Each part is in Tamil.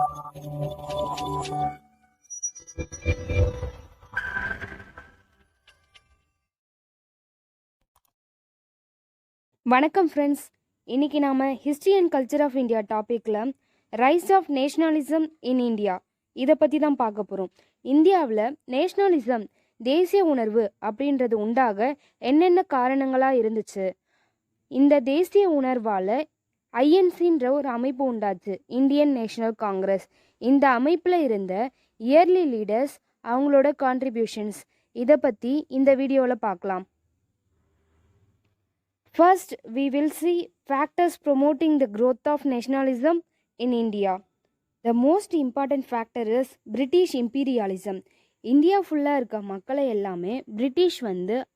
வணக்கம் ஃப்ரெண்ட்ஸ். இன்றைக்கி நாம் history and culture of India டாப்பிக்கில் rise of nationalism in India இதை பற்றி தான் பார்க்க போகிறோம். இந்தியாவில் நேஷ்னலிசம் தேசிய உணர்வு அப்படின்றது உண்டாக என்னென்ன காரணங்களாக இருந்துச்சு, இந்த தேசிய உணர்வால் ஐஎன்சின்ற ஒரு அமைப்பு உண்டாச்சு, இந்தியன் நேஷனல் காங்கிரஸ். இந்த அமைப்பில் இருந்த இயர்லி லீடர்ஸ், அவங்களோட கான்ட்ரிபியூஷன்ஸ், இதை பற்றி இந்த வீடியோவில் பார்க்கலாம். First, we will see factors promoting the growth of nationalism in India. The most important factor is British imperialism. India ஃபுல்லாக இருக்க மக்களை எல்லாமே பிரிட்டிஷ்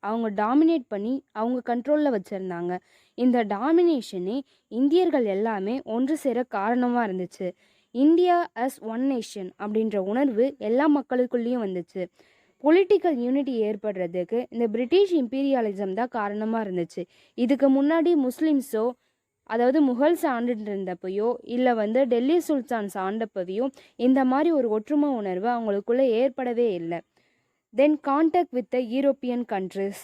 அவங்க டாமினேட் பண்ணி அவங்க கண்ட்ரோலில் வச்சுருந்தாங்க. இந்த டாமினேஷனே இந்தியர்கள் எல்லாமே ஒன்று சேர காரணமாக இருந்துச்சு. இந்தியா அஸ் ஒன் நேஷன் அப்படின்ற உணர்வு எல்லா மக்களுக்குள்ளேயும் வந்துச்சு. பொலிட்டிக்கல் யூனிட்டி ஏற்படுறதுக்கு இந்த பிரிட்டிஷ் இம்பீரியாலிசம் தான் காரணமாக இருந்துச்சு. இதுக்கு முன்னாடி முஸ்லிம்ஸோ, அதாவது முகல்ஸ் ஆண்டுட்டு இருந்தப்பையோ இல்லை டெல்லி சுல்தான்ஸ் ஆண்டப்பவையோ இந்த மாதிரி ஒரு ஒற்றுமை உணர்வு அவங்களுக்குள்ளே ஏற்படவே இல்லை. Then contact with the European countries,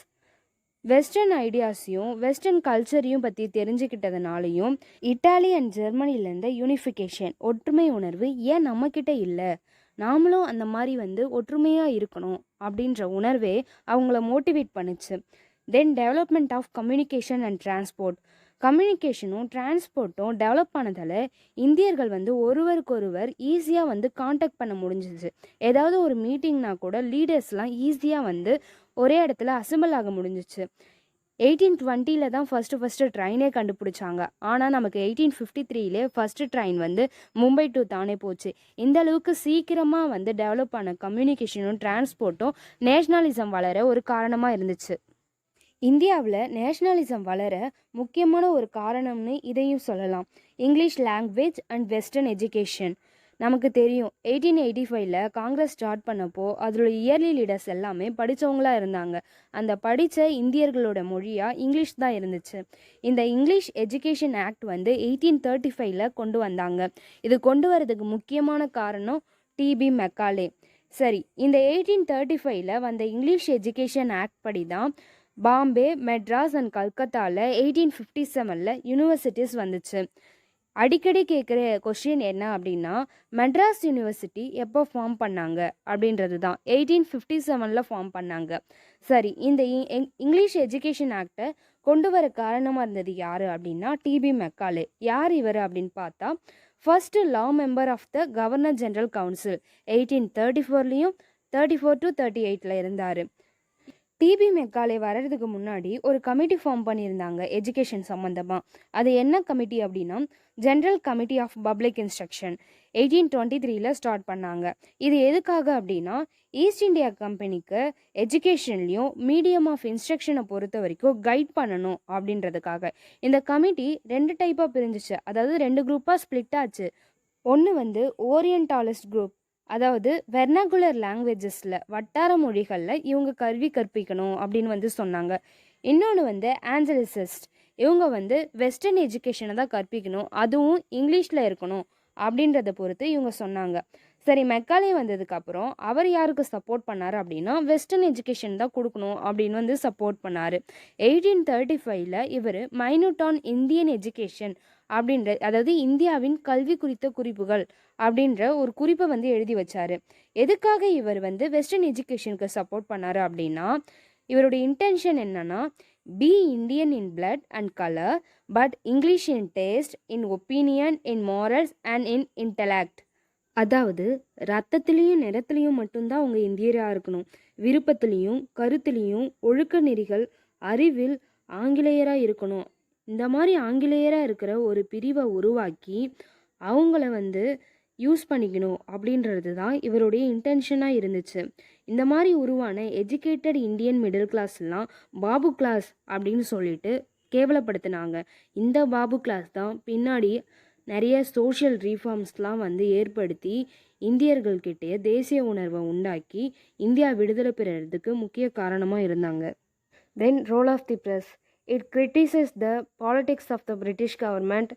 western ஐடியாஸையும் வெஸ்டர்ன் கல்ச்சரையும் பற்றி தெரிஞ்சுக்கிட்டதுனாலையும் இட்டாலி அண்ட் ஜெர்மனிலேருந்து யூனிஃபிகேஷன், ஒற்றுமை உணர்வு ஏன் நம்மக்கிட்ட இல்லை, நாமளும் அந்த மாதிரி ஒற்றுமையாக இருக்கணும் அப்படின்ற உணர்வே அவங்கள மோட்டிவேட் பண்ணுச்சு. Then development of communication and transport, கம்யூனிகேஷனும் டிரான்ஸ்போர்ட்டும் டெவலப் ஆனதால் இந்தியர்கள் ஒருவருக்கொருவர் ஈஸியாக காண்டாக்ட் பண்ண முடிஞ்சிச்சு. ஏதாவது ஒரு மீட்டிங்னா கூட லீடர்ஸ்லாம் ஈஸியாக ஒரே இடத்துல அசம்பிள் ஆக முடிஞ்சிச்சு. 1820 தான் ஃபஸ்ட்டு ட்ரெயினே கண்டுபிடிச்சாங்க. ஆனால் நமக்கு 1853 ஃபஸ்ட்டு ட்ரெயின் மும்பை டு தானே போச்சு. இந்த அளவுக்கு சீக்கிரமாக டெவலப் ஆன கம்யூனிகேஷனும் டிரான்ஸ்போர்ட்டும் நேஷ்னலிசம் வளர ஒரு காரணமாக இருந்துச்சு. இந்தியாவில் நேஷ்னலிசம் வளர முக்கியமான ஒரு காரணம்னு இதையும் சொல்லலாம். English language and western education. நமக்கு தெரியும் 1885 காங்கிரஸ் ஸ்டார்ட் பண்ணப்போ அதோட இயர்லி லீடர்ஸ் எல்லாமே படித்தவங்களா இருந்தாங்க. அந்த படித்த இந்தியர்களோட மொழியாக இங்கிலீஷ் தான் இருந்துச்சு. இந்த இங்கிலீஷ் எஜுகேஷன் ஆக்ட் 1835 கொண்டு வந்தாங்க. இது கொண்டு வரதுக்கு முக்கியமான காரணம் டிபி மெக்காலே. சரி, இந்த 1835 வந்த இங்கிலீஷ் எஜுகேஷன் ஆக்ட் படி தான் பாம்பே, மெட்ராஸ் அண்ட் கல்கத்தாவில் 1857 யூனிவர்சிட்டிஸ் வந்துச்சு. அடிக்கடி கேட்குற கொஷின் என்ன அப்படின்னா, மெட்ராஸ் யூனிவர்சிட்டி எப்போ ஃபார்ம் பண்ணாங்க அப்படின்றது தான். 1857 ஃபார்ம் பண்ணாங்க. சரி, இந்த இங்கிலீஷ் எஜுகேஷன் ஆக்டை கொண்டு வர காரணமாக இருந்தது யார் அப்படின்னா டிபி மெக்காலே. யார் இவர் அப்படின்னு பார்த்தா, first law member of the governor general council 1834 34 to 38 இருந்தார். டிபி மெக்காலே வர்றதுக்கு முன்னாடி ஒரு கமிட்டி ஃபார்ம் பண்ணியிருந்தாங்க எஜுகேஷன் சம்மந்தமாக. அது என்ன கமிட்டி அப்படின்னா general committee of public instruction 1823 start பண்ணாங்க. இது எதுக்காக அப்படின்னா ஈஸ்ட் இந்தியா கம்பெனிக்கு எஜுகேஷன்லேயும் மீடியம் ஆஃப் இன்ஸ்ட்ரக்ஷனை பொறுத்த வரைக்கும் கைட் பண்ணணும் அப்படின்றதுக்காக. இந்த கமிட்டி 2 டைப்பாக பிரிஞ்சிச்சு, அதாவது 2 குரூப்பாக ஸ்ப்ளிட் ஆச்சு. ஒன்று ஓரியன்டாலிஸ்ட் குரூப், அதாவது வெர்னாகுலர் லாங்குவேஜஸில் வட்டார மொழிகளில் இவங்க கல்வி கற்பிக்கணும் அப்படின்னு சொன்னாங்க. இன்னொன்று ஆஞ்சலிசிஸ்ட், இவங்க வெஸ்டர்ன் எஜுகேஷனை தான் கற்பிக்கணும், அதுவும் இங்கிலீஷில் இருக்கணும் அப்படின்றத பொறுத்து இவங்க சொன்னாங்க. சரி, மெக்காலே வந்ததுக்கப்புறம் அவர் யாருக்கு சப்போர்ட் பண்ணார் அப்படின்னா வெஸ்டர்ன் எஜுகேஷன் தான் கொடுக்கணும் அப்படின்னு சப்போர்ட் பண்ணார். 1835 இவர் மைனூட் ஆன் இந்தியன் எஜுகேஷன் அப்படின்ற, அதாவது இந்தியாவின் கல்வி குறித்த குறிப்புகள் அப்படின்ற ஒரு குறிப்பை எழுதி வச்சார். எதுக்காக இவர் வெஸ்டர்ன் எஜுகேஷனுக்கு சப்போர்ட் பண்ணார் அப்படின்னா, இவருடைய இன்டென்ஷன் என்னன்னா, B Indian in blood and colour but English in taste, in opinion, in morals and in intellect. அதாவது ரத்தத்துலேயும் நிறத்துலேயும் மட்டும்தான் அவங்க இந்தியராக இருக்கணும், விருப்பத்துலேயும் கருத்துலேயும் ஒழுக்க நெறிகள் அறிவில் ஆங்கிலேயராக இருக்கணும். இந்த மாதிரி ஆங்கிலேயராக இருக்கிற ஒரு பிரிவை உருவாக்கி அவங்கள யூஸ் பண்ணிக்கணும் அப்படின்றது தான் இவருடைய இன்டென்ஷனாக இருந்துச்சு. இந்த மாதிரி உருவான எஜுகேட்டட் இந்தியன் மிடில் கிளாஸ்லாம் பாபு கிளாஸ் அப்படின்னு சொல்லிட்டு கேவலப்படுத்தினாங்க. இந்த பாபு கிளாஸ் தான் பின்னாடி நிறைய சோஷியல் ரீஃபார்ம்ஸ்லாம் ஏற்படுத்தி இந்தியர்கள்கிட்டே தேசிய உணர்வை உண்டாக்கி இந்தியா விடுதலை பெறறதுக்கு முக்கிய காரணமாக இருந்தாங்க. Then role of the press. It criticizes the politics of the British government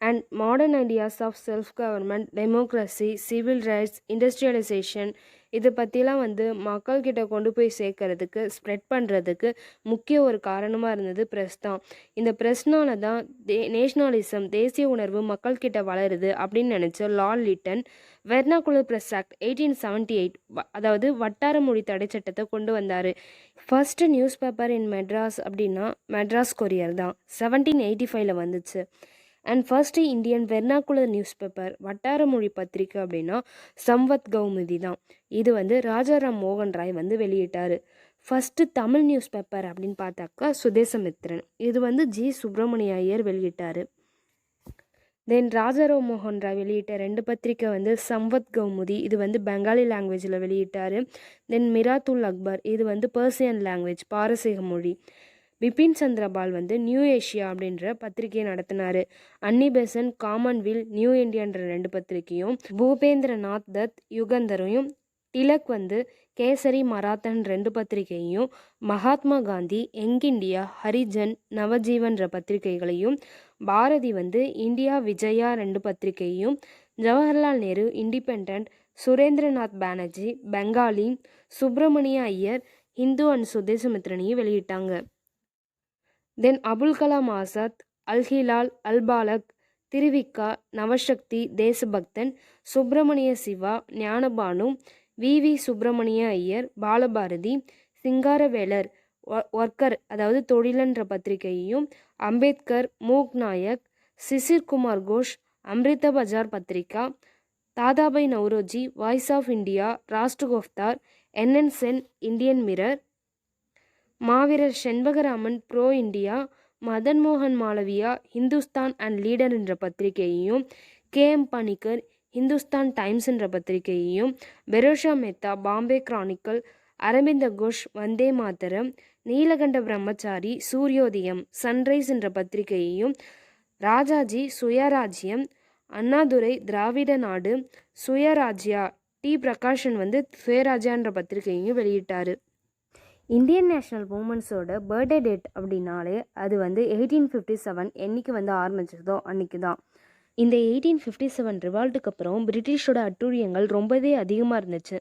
and modern ideas of self government, democracy, civil rights, industrialisation இதை பற்றிலாம் வந்து மக்கள்கிட்ட கொண்டு போய் சேர்க்கறதுக்கு, ஸ்ப்ரெட் பண்ணுறதுக்கு முக்கிய ஒரு காரணமாக இருந்தது ப்ரெஸ் தான். இந்த ப்ரெஸ்னால தான் நேஷ்னலிசம், தேசிய உணர்வு மக்கள்கிட்ட வளருது அப்படின்னு நினச்ச Lord Lytton vernacular press act 1878 அதாவது வட்டார மொழி தடை சட்டத்தை கொண்டு வந்தார். ஃபர்ஸ்ட் நியூஸ் பேப்பர் இன் மெட்ராஸ் அப்படின்னா மெட்ராஸ் கொரியர் தான் 1785 வந்துச்சு. And first Indian vernacular news paper வட்டார மொழி பத்திரிக்கை அப்படின்னா சம்வத் கௌமுதி தான். இது வந்து ராஜாராம் மோகன் ராய் வந்து வெளியிட்டார். ஃபஸ்ட்டு தமிழ் நியூஸ் பேப்பர் அப்படின்னு பார்த்தாக்கா சுதேசமித்ரன், இது வந்து ஜி சுப்பிரமணிய ஐயர் வெளியிட்டார். தென் ராஜாராம் மோகன் ராய் வெளியிட்ட 2 பத்திரிக்கை வந்து சம்வத் கௌமுதி, இது வந்து பெங்காலி லாங்குவேஜில் வெளியிட்டார். தென் மிராத்துல் அக்பர், இது வந்து பர்சியன் லாங்குவேஜ், பாரசீக மொழி. பிபின் சந்திரபால் வந்து நியூ ஏஷியா அப்படின்ற பத்திரிகையை நடத்தினார். அன்னி பெசன்ட் காமன்வெல், நியூ இந்தியான்ற 2 பத்திரிகையும், பூபேந்திரநாத் தத் யுகந்தரையும், திலக் வந்து கேசரி மராத்தன் 2 பத்திரிகையையும், மகாத்மா காந்தி யங் இந்தியா, ஹரிஜன், நவஜீவன்ற பத்திரிகைகளையும், பாரதி வந்து இந்தியா விஜயா 2 பத்திரிகையையும், ஜவஹர்லால் நேரு இண்டிபெண்ட், சுரேந்திரநாத் பானர்ஜி பெங்காலி, சுப்பிரமணிய ஐயர் ஹிந்து அண்ட் சுதேசமித்ரனையும் வெளியிட்டாங்க. தென் அபுல் கலாம் ஆசாத், அல்ஹிலால், அல்பாலக், திருவிக்கா, நவசக்தி, தேசபக்தன், சுப்பிரமணிய சிவா, ஞானபானு, வி சுப்பிரமணிய ஐயர், பாலபாரதி, சிங்காரவேலர், ஒர்க்கர் அதாவது தொழிலன்ற பத்திரிகையையும், Ambedkar, Mook Nayak, Sisir Kumar Ghosh, Amrita Bazar Patrika, Dadabhai Naoroji, voice of India, Rastgoftar, NN Sen, Indian mirror, மாவீரர் செண்பகராமன், ப்ரோ இந்தியா, மதன் மோகன் மாளவியா, ஹிந்துஸ்தான் அண்ட் லீடர் என்ற பத்திரிகையையும், கேஎம் பணிக்கர், ஹிந்துஸ்தான் டைம்ஸ் என்ற பத்திரிகையையும், பெரோஷா மேத்தா, பாம்பே கிரானிக்கல், அரவிந்த கோஷ், வந்தே மாதரம், நீலகண்ட பிரம்மச்சாரி, சூரியோதயம், சன்ரைஸ் என்ற பத்திரிகையையும், ராஜாஜி, சுயராஜ்யம், அண்ணாதுரை, திராவிட நாடு, சுயராஜ்யா, டி பிரகாஷன் வந்து சுயராஜ்யான்ற பத்திரிகையையும் வெளியிட்டார். இந்தியன் நேஷ்னல் மூமெண்ட்ஸோட பர்த்டே டேட் அப்படின்னாலே அது வந்து 1857 என்னைக்கு வந்து ஆரம்பிச்சதோ அன்றைக்கி தான். இந்த 1857 ரிவால்ட்டுக்கு அப்புறம் பிரிட்டிஷோட அட்டூழியங்கள் ரொம்பவே அதிகமாக இருந்துச்சு.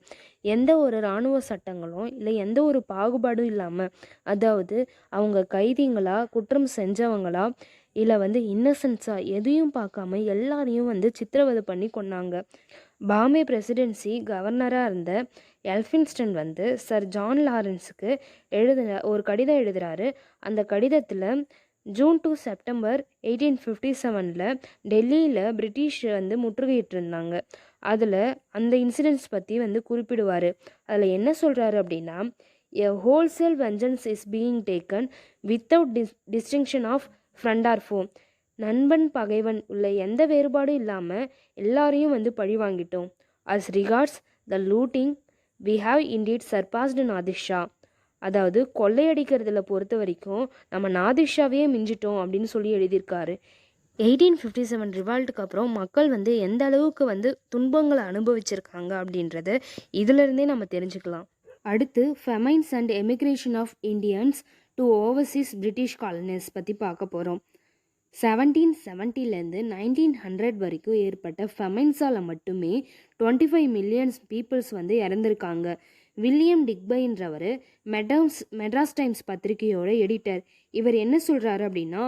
எந்த ஒரு இராணுவ சட்டங்களும் இல்லை எந்த ஒரு பாகுபாடும் இல்லாமல், அதாவது அவங்க கைதிங்களா, குற்றம் செஞ்சவங்களா, இல்லை வந்து இன்னசென்ஸாக எதையும் பார்க்காம எல்லாரையும் வந்து சித்திரவதை பண்ணி கொன்னாங்க. பாம்பே பிரசிடென்சி கவர்னராக இருந்த எல்ஃபின்ஸ்டன் வந்து சர் ஜான் லாரன்ஸுக்கு ஒரு கடிதம் எழுதுகிறாரு. அந்த கடிதத்தில் ஜூன் டு செப்டம்பர் 1857 டெல்லியில் பிரிட்டிஷ் வந்து முற்றுகையிட்டு இருந்தாங்க. அதில் அந்த இன்சிடென்ட்ஸ் பற்றி வந்து குறிப்பிடுவார். அதில் என்ன சொல்கிறாரு அப்படின்னா, a wholesale vengeance is being taken without distinction of friend or foe. நண்பன் பகைவன் உள்ள எந்த வேறுபாடும் இல்லாமல் எல்லாரையும் வந்து பழி வாங்கிட்டோம். As regards the looting we have indeed surpassed Nadir Shah. அதாவது கொள்ளையடிக்கிறதுல பொறுத்த வரைக்கும் நம்ம நாதிஷாவே மிஞ்சிட்டோம் அப்படின்னு சொல்லி எழுதியிருக்காரு. 1857 ரிவால்ட்டுக்கு அப்புறம் மக்கள் வந்து எந்த அளவுக்கு வந்து துன்பங்களை அனுபவிச்சிருக்காங்க அப்படின்றத இதிலிருந்தே நம்ம தெரிஞ்சுக்கலாம். அடுத்து famines and emigration of Indians to overseas British colonies பற்றி பார்க்க போகிறோம். 1770 1900 வரைக்கும் ஏற்பட்ட ஃபெமைன்ஸால் மட்டுமே 25 மில்லியன்ஸ் பீப்புள்ஸ் வந்து இறந்துருக்காங்க. வில்லியம் டிக்பைன்றவர் மெட்ராஸ் டைம்ஸ் பத்திரிகையோட எடிட்டர். இவர் என்ன சொல்கிறாரு அப்படின்னா,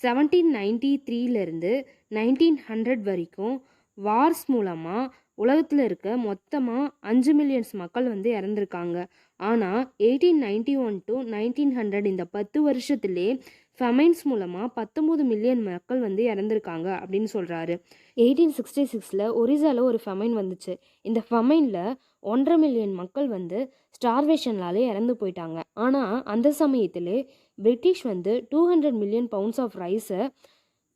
1793 1900 வரைக்கும் வார்ஸ் மூலமாக உலகத்தில் இருக்க மொத்தமாக 5 மில்லியன்ஸ் மக்கள் வந்து இறந்துருக்காங்க. ஆனால் 1891 to 1900 இந்த 10 வருஷத்துலேயே ஃபெமைன்ஸ் மூலமாக 19 மில்லியன் மக்கள் வந்து இறந்துருக்காங்க அப்படின்னு சொல்கிறாரு. 1866 ஒரிசாவில் ஒரு ஃபெமைன் வந்துச்சு. இந்த ஃபெமைனில் 1.5 மில்லியன் மக்கள் வந்து ஸ்டார்வேஷன்லாலே இறந்து போயிட்டாங்க. ஆனால் அந்த சமயத்திலே பிரிட்டிஷ் வந்து 200 மில்லியன் பவுண்ட்ஸ் ஆஃப் ரைஸை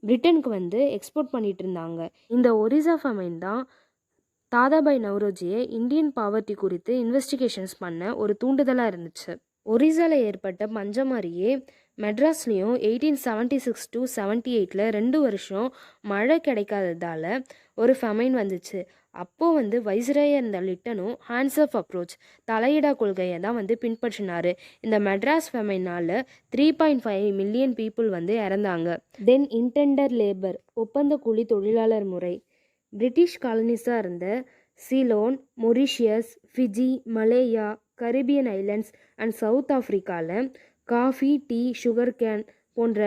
பிரிட்டனுக்கு வந்து எக்ஸ்போர்ட் பண்ணிட்டு இருந்தாங்க. இந்த ஒரிசா ஃபெமைன் தான் தாதாபாய் நவ்ரோஜியை இந்தியன் பாவர்ட்டி குறித்து இன்வெஸ்டிகேஷன்ஸ் பண்ண ஒரு தூண்டுதலாக இருந்துச்சு. ஒரிசாவில் ஏற்பட்ட பஞ்சம் மாதிரியே மெட்ராஸ்லேயும் 1876 to 78 2 வருஷம் மழை கிடைக்காததால் ஒரு ஃபெமைன் வந்துச்சு. அப்போது வந்து வைஸ்ராயாக இருந்த லிட்டனும் ஹேண்ட்ஸ் ஆஃப் அப்ரோச் தலையிடா கொள்கையை தான் வந்து பின்பற்றினார். இந்த மெட்ராஸ் ஃபெமைனால் 3.5 மில்லியன் பீப்புள் வந்து இறந்தாங்க. தென் இன்டெண்டர் லேபர் ஒப்பந்த கூலி தொழிலாளர் முறை. பிரிட்டிஷ் காலனிஸாக இருந்த Ceylon, Mauritius, Fiji, Malaya, Caribbean islands and south ஆஃப்ரிக்காவில் காஃபி, டீ, சுகர் கேன் போன்ற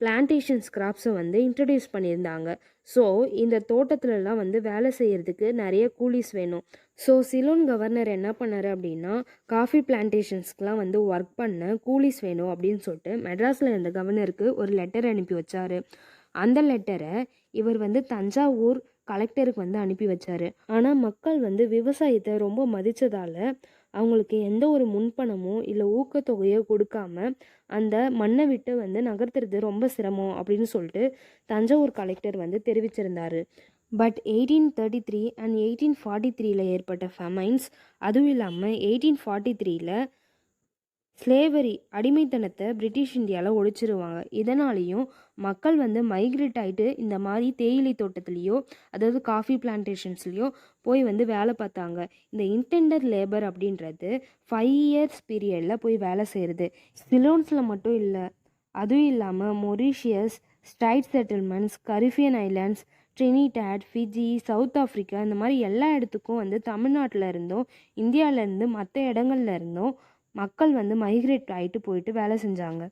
பிளான்டேஷன்ஸ் கிராப்ஸை வந்து இன்ட்ரடியூஸ் பண்ணியிருந்தாங்க. ஸோ இந்த தோட்டத்துலலாம் வந்து வேலை செய்கிறதுக்கு நிறைய கூலிஸ் வேணும். ஸோ சிலோன் கவர்னர் என்ன பண்ணார் அப்படின்னா, காஃபி பிளான்டேஷன்ஸ்க்கெலாம் வந்து ஒர்க் பண்ண கூலிஸ் வேணும் அப்படின்னு சொல்லிட்டு மெட்ராஸில் இருந்த கவர்னருக்கு ஒரு லெட்டர் அனுப்பி வச்சார். அந்த லெட்டரை இவர் வந்து தஞ்சாவூர் கலெக்டருக்கு வந்து அனுப்பி வச்சார். ஆனால் மக்கள் வந்து விவசாயத்தை ரொம்ப மதித்ததால் அவங்களுக்கு எந்த ஒரு முன்பணமோ இல்லை ஊக்கத்தொகையோ கொடுக்காம அந்த மண்ணை விட்டு வந்து நகர்த்துறது ரொம்ப சிரமம் அப்படின்னு சொல்லிட்டு தஞ்சாவூர் கலெக்டர் வந்து தெரிவிச்சிருந்தார். பட் 1833 அண்ட் 1843 ஏற்பட்ட ஃபெமைன்ஸ், அதுவும் இல்லாமல் 1843 ஸ்லேவரி அடிமைத்தனத்தை பிரிட்டிஷ் இந்தியாவில் ஒழிச்சிருவாங்க. இதனாலேயும் மக்கள் வந்து மைக்ரேட் ஆகிட்டு இந்த மாதிரி தேயிலை தோட்டத்துலேயோ அதாவது காஃபி பிளான்டேஷன்ஸ்லேயோ போய் வந்து வேலை பார்த்தாங்க. இந்த இன்டெண்டர் லேபர் அப்படின்றது 5 இயர்ஸ் பீரியடில் போய் வேலை செய்கிறது. சிலோன்ஸில் மட்டும் இல்லை, அதுவும் இல்லாமல் Mauritius, straight settlements, Caribbean islands, Trinidad, Fiji, south Africa இந்த மாதிரி எல்லா இடத்துக்கும் வந்து தமிழ்நாட்டில் இருந்தும் இந்தியாவிலேருந்து மற்ற இடங்கள்ல இருந்தும் மக்கள் வந்து மைக்ரேட் ஆகிட்டு போயிட்டு வேலை செஞ்சாங்க.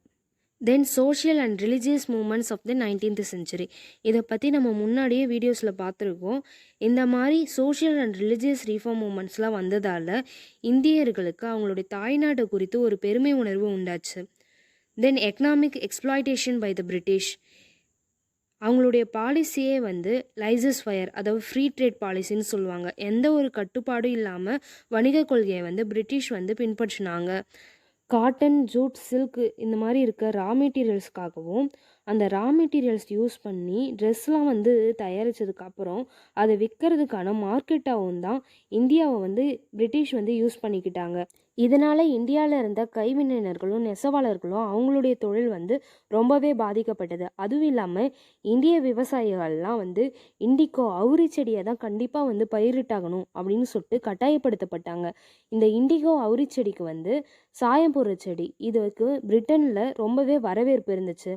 Then social and religious movements of the 19th century. இதை பற்றி நம்ம முன்னாடியே வீடியோஸில் பார்த்துருக்கோம். இந்த மாதிரி சோஷியல் அண்ட் ரிலீஜியஸ் ரீஃபார்ம் மூமெண்ட்ஸ்லாம் வந்ததால் இந்தியர்களுக்கு அவங்களுடைய தாய்நாடு குறித்து ஒரு பெருமை உணர்வு உண்டாச்சு. Then economic exploitation by the British. அவங்களுடைய பாலிசியே வந்து லைசஸ் ஃபயர், அதாவது ஃப்ரீ ட்ரேட் பாலிசின்னு சொல்லுவாங்க. எந்த ஒரு கட்டுப்பாடும் இல்லாமல் வணிக கொள்கையை வந்து பிரிட்டிஷ் வந்து பின்பற்றினாங்க. காட்டன், ஜூட், சில்க் இந்த மாதிரி இருக்க ரா மெட்டீரியல்ஸ்க்காகவும் அந்த ரா மெட்டீரியல்ஸ் யூஸ் பண்ணி ட்ரெஸ்லாம் வந்து தயாரித்ததுக்கப்புறம் அதை விற்கிறதுக்கான மார்க்கெட்டாகவும் தான் இந்தியாவை வந்து பிரிட்டிஷ் வந்து யூஸ் பண்ணிக்கிட்டாங்க. இதனால் இந்தியாவில் இருந்த கைவினைஞர்களும் நெசவாளர்களும் அவங்களுடைய தொழில் வந்து ரொம்பவே பாதிக்கப்பட்டது. அதுவும் இல்லாமல் இந்திய விவசாயிகள்லாம் வந்து இண்டிகோ அவுரி செடியை தான் கண்டிப்பாக வந்து பயிரிட்டாகணும் அப்படின்னு சொல்லிட்டு கட்டாயப்படுத்தப்பட்டாங்க. இந்த இண்டிகோ அவுரி செடிக்கு வந்து சாயம் போடுற செடி, இதுக்கு பிரிட்டனில் ரொம்பவே வரவேற்பு இருந்துச்சு.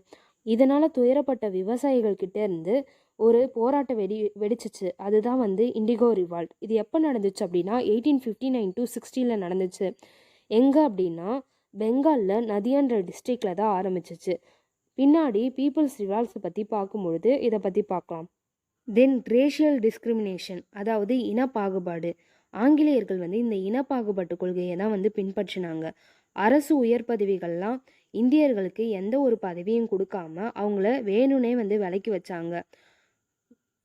இதனால் துயரப்பட்ட விவசாயிகள் கிட்டே இருந்து ஒரு போராட்டம் வெடிச்சிச்சு. அதுதான் வந்து இண்டிகோ ரிவால்ட். இது எப்போ நடந்துச்சு அப்படின்னா 1859 to 60 நடந்துச்சு. எங்கே அப்படின்னா பெங்காலில் நதியான்ற டிஸ்ட்ரிக்டில் தான் ஆரம்பிச்சிச்சு. பின்னாடி பீப்புள்ஸ் ரிவால்ட்ஸை பற்றி பார்க்கும்பொழுது இதை பற்றி பார்க்கலாம். தென் ரேஷியல் டிஸ்கிரிமினேஷன், அதாவது இனப்பாகுபாடு. ஆங்கிலேயர்கள் வந்து இந்த இனப்பாகுபாட்டு கொள்கையை தான் வந்து பின்பற்றினாங்க. அரசு உயர் பதவிகள்லாம் இந்தியர்களுக்கு எந்த ஒரு பதவியும் கொடுக்காம அவங்கள வேணும்னே வந்து விலக்கி வச்சாங்க.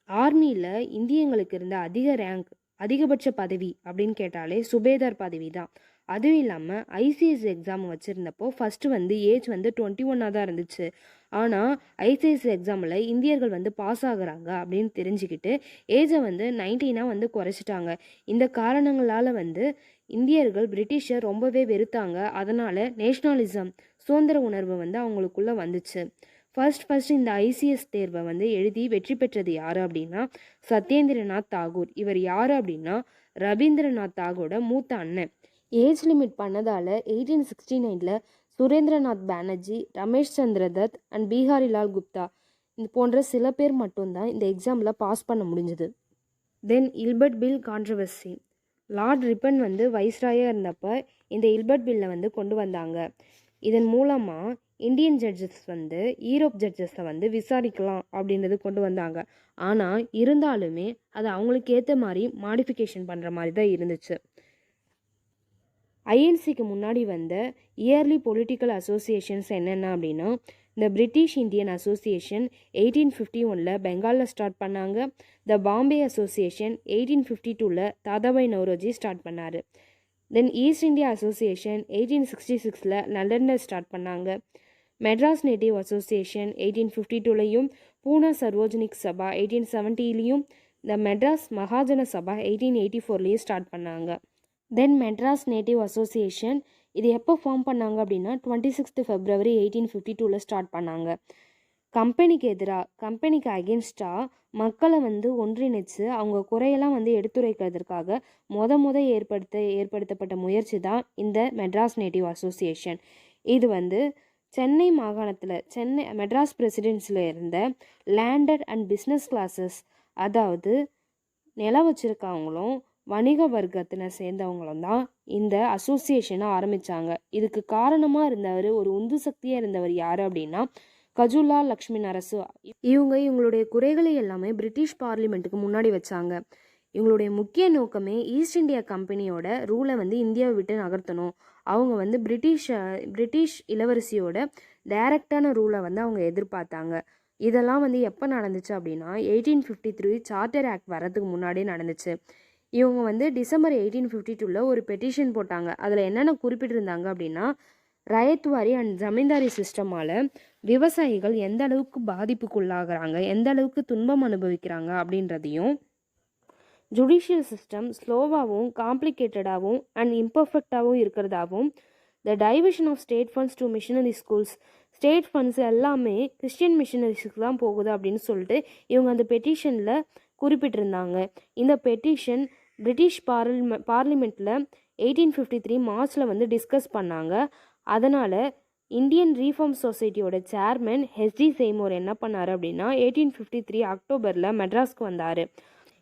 ஆர்மியில் இந்தியங்களுக்கு இருந்த அதிக ரேங்க், அதிகபட்ச பதவி அப்படின்னு கேட்டாலே சுபேதார் பதவி தான். அதுவும் இல்லாமல் ஐசிஎஸ் எக்ஸாம் வச்சுருந்தப்போ ஃபஸ்ட்டு வந்து ஏஜ் வந்து 21 தான் இருந்துச்சு. ஆனால் ஐசிஎஸ் எக்ஸாமில் இந்தியர்கள் வந்து பாஸ் ஆகுறாங்க அப்படின்னு தெரிஞ்சுக்கிட்டு ஏஜை வந்து 19 வந்து குறைச்சிட்டாங்க. இந்த காரணங்களால் வந்து இந்தியர்கள் பிரிட்டிஷை ரொம்பவே வெறுத்தாங்க. அதனால் நேஷ்னலிசம், சுதந்திர உணர்வு வந்து அவங்களுக்குள்ளே வந்துச்சு. ஃபர்ஸ்ட் இந்த ஐசிஎஸ் தேர்வை வந்து எழுதி வெற்றி பெற்றது யார் அப்படின்னா சத்யேந்திரநாத் தாகூர். இவர் யார் அப்படின்னா ரவீந்திரநாத் தாகூரோட மூத்த அண்ணன். Age limit பண்ணதால் 1869 Surendranath Banerjee, Ramesh Chandra Dutt and பீகாரிலால் Gupta இது போன்ற சில பேர் மட்டும்தான் இந்த எக்ஸாமில் பாஸ் பண்ண முடிஞ்சது. Then Ilbert bill controversy. Lord Ripon வந்து வைஸ்ராயாக இருந்தப்போ இந்த இல்பர்ட் பில்லை வந்து கொண்டு வந்தாங்க. இதன் மூலமாக இந்தியன் ஜட்ஜஸ் வந்து யூரோப் ஜட்ஜஸை வந்து விசாரிக்கலாம் அப்படின்றது கொண்டு வந்தாங்க. ஆனால் இருந்தாலுமே அது அவங்களுக்கு ஏற்ற மாதிரி மாடிஃபிகேஷன் பண்ணுற மாதிரி தான் இருந்துச்சு. ஐஎன்சிக்கு முன்னாடி வந்த இயர்லி பொலிட்டிக்கல் அசோசியேஷன்ஸ் என்னென்ன அப்படின்னா இந்த பிரிட்டிஷ் இந்தியன் அசோசியேஷன் 1851 பெங்காலில் ஸ்டார்ட் பண்ணாங்க. த பாம்பே அசோசியேஷன் 1852 தாதாபாய் நௌரோஜி ஸ்டார்ட் பண்ணார். தென் ஈஸ்ட் இந்தியா அசோசியேஷன் 1866 லண்டனில் ஸ்டார்ட் பண்ணாங்க. மெட்ராஸ் நேட்டிவ் அசோசியேஷன் 1852 பூனா சர்வோஜனிக் சபா 1870 த மெட்ராஸ் மகாஜன சபா 1884 ஸ்டார்ட் பண்ணாங்க. தென் மெட்ராஸ் நேட்டிவ் அசோசியேஷன் இது எப்போ ஃபார்ம் பண்ணாங்க அப்படின்னா 26th February 1852 ஸ்டார்ட் பண்ணாங்க. கம்பெனிக்கு அகென்ஸ்டாக மக்களை வந்து ஒன்றிணைச்சு அவங்க குறையெல்லாம் வந்து எடுத்துரைக்கிறதுக்காக ஏற்படுத்தப்பட்ட முயற்சி தான் இந்த மெட்ராஸ் நேட்டிவ் அசோசியேஷன். இது வந்து சென்னை மாகாணத்தில் மெட்ராஸ் பிரசிடென்சியில் இருந்த லேண்டட் அண்ட் பிஸ்னஸ் கிளாஸஸ், அதாவது நிலம் வச்சுருக்கவங்களும் வணிக வர்க்கத்தினை சேர்ந்தவங்களும் தான் இந்த அசோசியேஷனை ஆரம்பித்தாங்க. இதுக்கு காரணமாக இருந்தவர், ஒரு உந்து சக்தியாக இருந்தவர் யார் அப்படின்னா கஜுலால் லக்ஷ்மி நரசு. இவங்களுடைய குறைகளை எல்லாமே பிரிட்டிஷ் பார்லிமெண்ட்டுக்கு முன்னாடி வச்சாங்க. இவங்களுடைய முக்கிய நோக்கமே ஈஸ்ட் இந்தியா கம்பெனியோட ரூலை வந்து இந்தியாவை விட்டு நகர்த்தணும். அவங்க வந்து பிரிட்டிஷ் இளவரசியோட டைரக்டான ரூலை வந்து அவங்க எதிர்பார்த்தாங்க. இதெல்லாம் வந்து எப்போ நடந்துச்சு அப்படின்னா 1853 சார்ட்டர் ஆக்ட் வரதுக்கு முன்னாடியே நடந்துச்சு. இவங்க வந்து டிசம்பர் 1852 ஒரு பெட்டிஷன் போட்டாங்க. அதில் என்னென்ன குறிப்பிட்டிருந்தாங்க அப்படின்னா, ரயத்வாரி அண்ட் ஜமீன்தாரி சிஸ்டமால் விவசாயிகள் எந்த அளவுக்கு பாதிப்புக்குள்ளாகிறாங்க, எந்த அளவுக்கு துன்பம் அனுபவிக்கிறாங்க அப்படின்றதையும், ஜுடிஷியல் சிஸ்டம் ஸ்லோவாகவும் காம்ப்ளிகேட்டடாகவும் அண்ட் இம்பர்ஃபெக்டாகவும் இருக்கிறதாகவும், the division of state funds to missionary schools, state funds எல்லாமே கிறிஸ்டியன் மிஷனரிஸுக்கு தான் போகுது அப்படின்னு சொல்லிட்டு இவங்க அந்த பெட்டிஷனில் குறிப்பிட்டிருந்தாங்க. இந்த பெட்டிஷன் பிரிட்டிஷ் பார்லிமெண்ட்டில் 1853 மார்ச்சில் வந்து டிஸ்கஸ் பண்ணாங்க. அதனால் இந்தியன் ரீஃபார்ம் சொசைட்டியோட சேர்மன் ஹெச்டி செய்மோர் என்ன பண்ணார் அப்படின்னா 1853 அக்டோபரில் மெட்ராஸ்க்கு வந்தார்.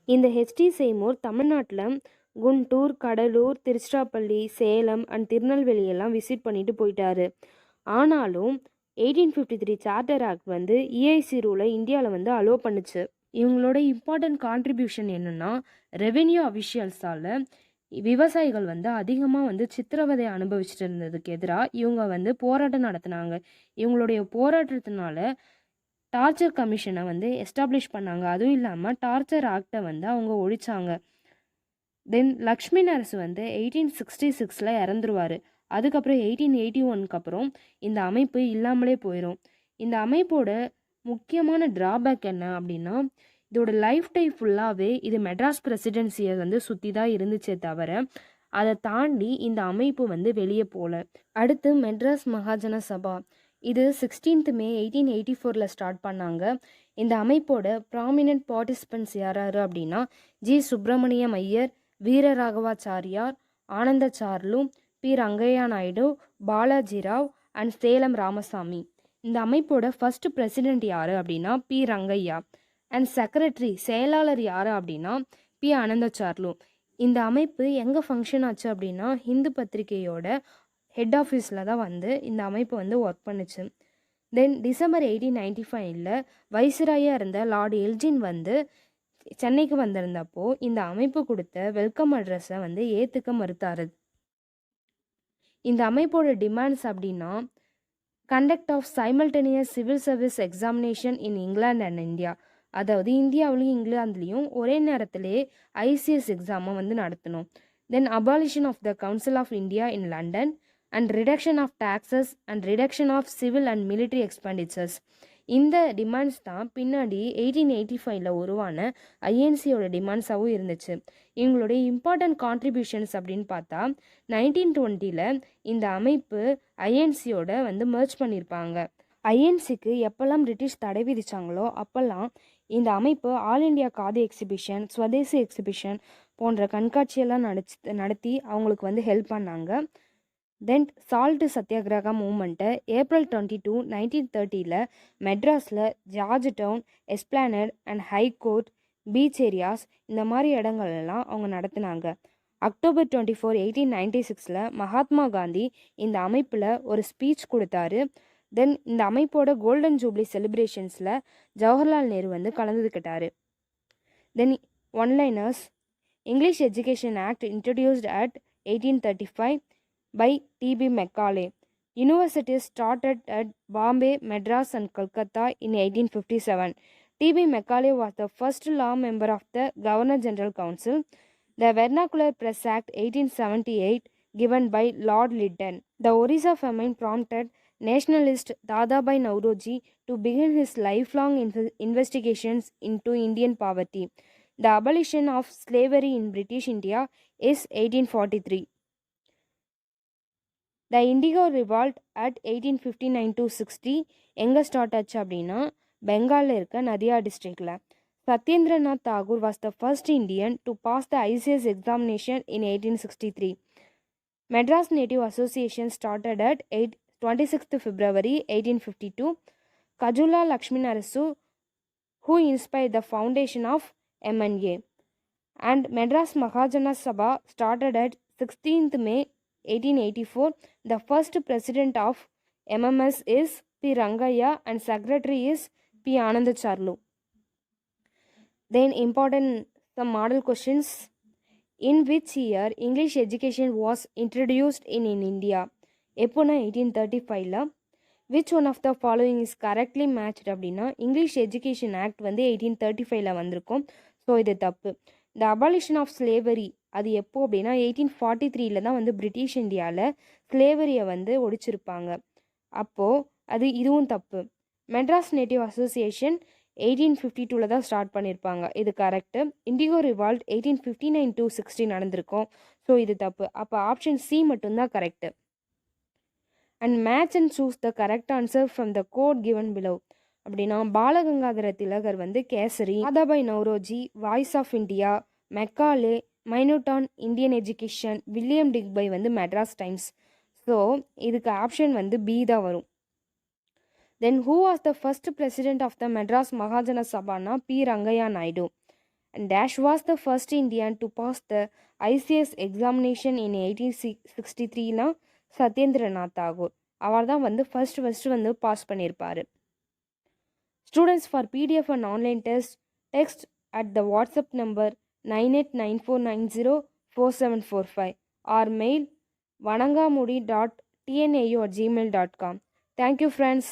இந்த ஹெச்டி செய்மோர் தமிழ்நாட்டில் குண்டூர், கடலூர், திருச்சிராப்பள்ளி, சேலம் அண்ட் திருநெல்வேலியெல்லாம் விசிட் பண்ணிட்டு போயிட்டாரு. ஆனாலும் 1853 சார்ட்டர் ஆக்ட் வந்து இஐசி ரூலை இந்தியாவில் வந்து அலோவ் பண்ணுச்சு. இவங்களோட இம்பார்ட்டன்ட் கான்ட்ரிபியூஷன் என்னென்னா, ரெவென்யூ அஃபிஷியல்ஸால் விவசாயிகள் வந்து அதிகமாக வந்து சித்திரவதை அனுபவிச்சுட்டு இருந்ததுக்கு எதிராக இவங்க வந்து போராட்டம் நடத்தினாங்க. இவங்களுடைய போராட்டத்தினால டார்ச்சர் கமிஷனை வந்து எஸ்டாப்ளிஷ் பண்ணாங்க. அதுவும் இல்லாமல் டார்ச்சர் ஆக்டை வந்து அவங்க ஒழிச்சாங்க. தென் லக்ஷ்மி நரசு வந்து 1866 இறந்துருவார். அதுக்கப்புறம் 1881 அப்புறம் இந்த அமைப்பு இல்லாமலே போயிடும். இந்த அமைப்போட முக்கியமான டிராபேக் என்ன அப்படின்னா, இதோட லைஃப் டைம் ஃபுல்லாகவே இது மெட்ராஸ் பிரசிடென்சியை வந்து சுற்றி தான் இருந்துச்சே தவிர அதை தாண்டி இந்த அமைப்பு வந்து வெளியே போகல. அடுத்து மெட்ராஸ் மகாஜன சபா, இது 16th May 1884 ஸ்டார்ட் பண்ணாங்க. இந்த அமைப்போட ப்ராமினன்ட் பார்ட்டிசிபென்ட்ஸ் யாராரு அப்படின்னா G Subramaniam Iyer, Veeraraghavachariar, Anandacharlu, P Rangaiah Naidu, Balaji Rao and Salem Ramasamy. இந்த அமைப்போட ஃபர்ஸ்ட் பிரசிடெண்ட் யார் அப்படின்னா பி ரங்கையா. அண்ட் செக்ரட்டரி செயலாளர் யார் அப்படின்னா பி ஆனந்தச்சார்லு. இந்த அமைப்பு எங்கே ஃபங்க்ஷன் ஆச்சு அப்படின்னா ஹிந்து பத்திரிகையோட ஹெட் ஆஃபீஸில் தான் வந்து இந்த அமைப்பு வந்து ஒர்க் பண்ணுச்சு. தென் டிசம்பர் 1895 வைஸ்ராயாக இருந்த லார்ட் எல்ஜின் வந்து சென்னைக்கு வந்திருந்தப்போ இந்த அமைப்பு கொடுத்த வெல்கம் அட்ரஸை வந்து ஏற்றுக்க மறுத்தாரு. இந்த அமைப்போட டிமாண்ட்ஸ் அப்படின்னா conduct of simultaneous civil service examination in England and India, அதாவது இந்தியாவிலையும் இங்கிலாந்துலேயும் ஒரே நேரத்திலே ஐசிஎஸ் எக்ஸாமை வந்து நடத்தணும். Then abolition of the council of India in London and reduction of taxes and reduction of civil and military expenditures. இந்த டிமாண்ட்ஸ் தான் பின்னாடி 1885 உருவான ஐஎன்சியோட டிமாண்ட்ஸாகவும் இருந்துச்சு. இவங்களுடைய இம்பார்ட்டன்ட் கான்ட்ரிபியூஷன்ஸ் அப்படின்னு பார்த்தா 1920 இந்த அமைப்பு ஐஎன்சியோட வந்து மர்ஜ் பண்ணியிருப்பாங்க. ஐஎன்சிக்கு எப்போல்லாம் பிரிட்டிஷ் தடை விதித்தாங்களோ அப்போல்லாம் இந்த அமைப்பு all India khadi exhibition, Swadeshi exhibition போன்ற கண்காட்சியெல்லாம் நடத்தி அவங்களுக்கு வந்து ஹெல்ப் பண்ணாங்க. தென் சால்ட் சத்தியாகிரகா மூமெண்ட்டை ஏப்ரல் 22, 1930 மெட்ராஸில் George town, esplanade and high court, beach areas இந்த மாதிரி இடங்கள்லாம் அவங்க நடத்தினாங்க. அக்டோபர் 24, 1896 மகாத்மா காந்தி இந்த அமைப்பில் ஒரு ஸ்பீச் கொடுத்தாரு. தென் இந்த அமைப்போட கோல்டன் ஜூப்ளி செலிப்ரேஷன்ஸில் ஜவஹர்லால் நேரு வந்து கலந்துக்கிட்டாரு. Then one liners, English education act introduced at 1835 by T.B. Macaulay. Universities started at Bombay, Madras and Calcutta in 1857. T.B. Macaulay was the first law member of the Governor-General Council. The Vernacular Press Act 1878 given by Lord Lytton. The Orissa famine prompted nationalist Dadabhai Naoroji to begin his lifelong investigations into Indian poverty. The abolition of slavery in British India is 1843. The indigo revolt at 1859 to 60 எங்கே ஸ்டார்ட் ஆச்சு அப்படின்னா பெங்காலில் இருக்க நதியா டிஸ்ட்ரிக்டில். Satyendranath Tagore was the first Indian to pass the ICS examination in 1863. Madras native association started at 26th February 1852. Gazula Lakshmi Narasu who inspired the foundation of MNA. And Madras Mahajana Sabha started at 16th May 1884. The first president of MMS is P. Rangaya and secretary is P. Anandacharlu. Then important some model questions. In which year English education was introduced in India? எப்போனா 1835ல. Which one of the following is correctly matched அப்படின்னா இங்கிலீஷ் எஜுகேஷன் ஆக்ட் வந்து 1835ல் வந்திருக்கும். ஸோ இது தப்பு. த அபாலிஷன் ஆஃப் ஸ்லேவரி அது எப்போ அப்படின்னா 1843ல் தான் வந்து பிரிட்டிஷ் இந்தியாவில் ஸ்லேவரியை வந்து ஒழிச்சிருப்பாங்க. அப்போது அது இதுவும் தப்பு. மெட்ராஸ் நேட்டிவ் அசோசியேஷன் 1852ல் தான் ஸ்டார்ட் பண்ணியிருப்பாங்க. இது கரெக்டு. இண்டிகோ ரிவால்ட் 1859 to 60 நடந்திருக்கும். ஸோ இது தப்பு. அப்போ ஆப்ஷன் சி மட்டும்தான் correct. And match and choose the correct answer from the code given below அப்படின்னா பாலகங்காதர திலகர் வந்து Kesari, Dadabhai Naoroji voice of India, Macaulay minute on Indian education, William Digby வந்து மெட்ராஸ் டைம்ஸ். ஸோ இதுக்கு ஆப்ஷன் வந்து பி தான் வரும். Then who was the first president of the Madras Mahajana சபானா P Rangaiah Naidu. And dash was the first Indian to pass the ICS examination in 1863னா சத்யேந்திரநாத் தாகூர். அவர் தான் வந்து ஃபர்ஸ்ட் வந்து பாஸ் பண்ணியிருப்பார். Students for PDF and online text at the WhatsApp number 9894904745 or mail vanangamudi.tnau@gmail.com. Thank you friends.